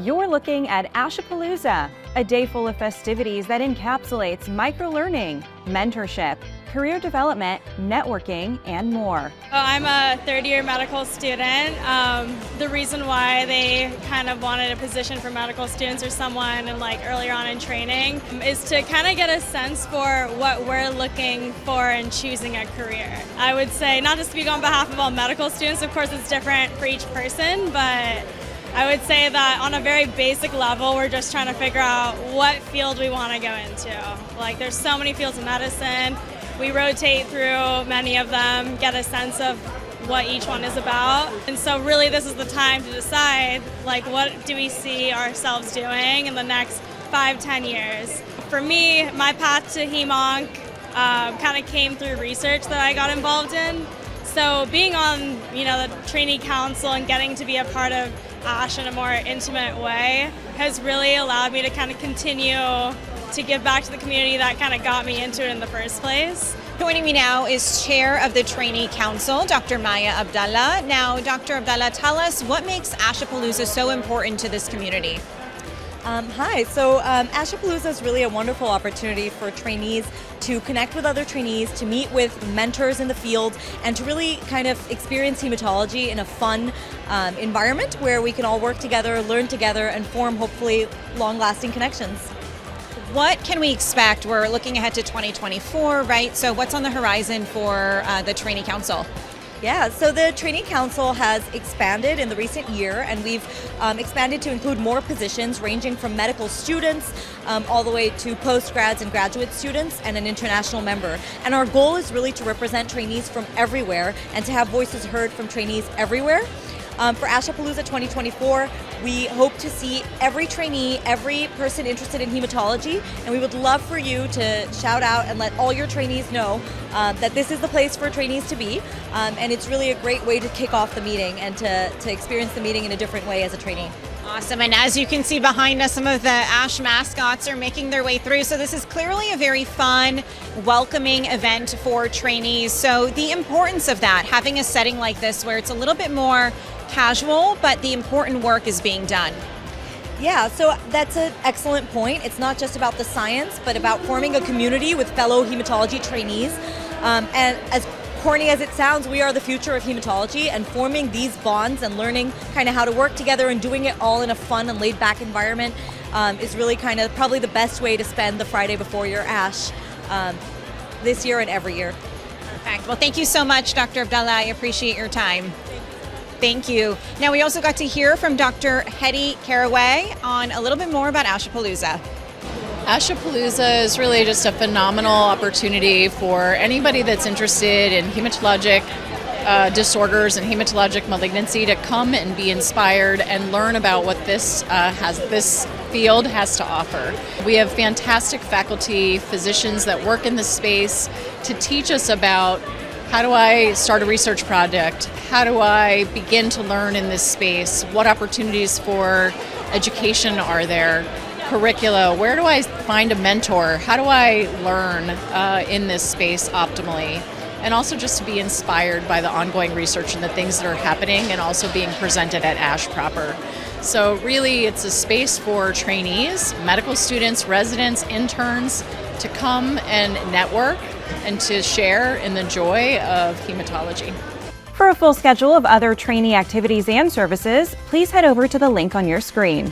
You're looking at ASH-a-Palooza, a day full of festivities that encapsulates micro-learning, mentorship, career development, networking, and more. I'm a third-year medical student. The reason why they kind of wanted a position for medical students or someone earlier on in training is to kind of get a sense for what we're looking for in choosing a career. I would say, not to speak on behalf of all medical students, of course it's different for each person, but I would say that on a very basic level, we're just trying to figure out what field we want to go into. There's so many fields of medicine. We rotate through many of them, get a sense of what each one is about. And so really this is the time to decide, what do we see ourselves doing in the next 5-10 years. For me, my path to HEMONC kind of came through research that I got involved in. So being on the Trainee Council and getting to be a part of ASH in a more intimate way has really allowed me to kind of continue to give back to the community that kind of got me into it in the first place. Joining me now is Chair of the Trainee Council, Dr. Maya Abdallah. Now, Dr. Abdallah, tell us what makes ASH-a-Palooza so important to this community? Hi, so ASH-a-Palooza is really a wonderful opportunity for trainees to connect with other trainees, to meet with mentors in the field, and to really kind of experience hematology in a fun environment where we can all work together, learn together, and form hopefully long-lasting connections. What can we expect? We're looking ahead to 2024, right? So what's on the horizon for the Trainee Council? Yeah, so the Trainee Council has expanded in the recent year, and we've expanded to include more positions ranging from medical students all the way to postgrads and graduate students and an international member. And our goal is really to represent trainees from everywhere and to have voices heard from trainees everywhere. For ASH-a-Palooza 2024, we hope to see every trainee, every person interested in hematology, and we would love for you to shout out and let all your trainees know that this is the place for trainees to be, and it's really a great way to kick off the meeting and to experience the meeting in a different way as a trainee. Awesome, and as you can see behind us, some of the ASH mascots are making their way through, so this is clearly a very fun, welcoming event for trainees. So the importance of that, having a setting like this where it's a little bit more casual, but the important work is being done. Yeah, so that's an excellent point. It's not just about the science, but about forming a community with fellow hematology trainees. And as corny as it sounds, we are the future of hematology, and forming these bonds and learning kind of how to work together and doing it all in a fun and laid-back environment is really kind of probably the best way to spend the Friday before your ASH this year and every year. Perfect. Well, thank you so much, Dr. Abdallah. I appreciate your time. Thank you. Now, we also got to hear from Dr. Hetty Caraway on a little bit more about ASH-a-Palooza. ASH-a-Palooza is really just a phenomenal opportunity for anybody that's interested in hematologic disorders and hematologic malignancy to come and be inspired and learn about what this field has to offer. We have fantastic faculty, physicians that work in this space to teach us about how do I start a research project? How do I begin to learn in this space? What opportunities for education are there? Curricula, where do I find a mentor? How do I learn in this space optimally? And also just to be inspired by the ongoing research and the things that are happening and also being presented at ASH proper. So really it's a space for trainees, medical students, residents, interns to come and network and to share in the joy of hematology. For a full schedule of other trainee activities and services, please head over to the link on your screen.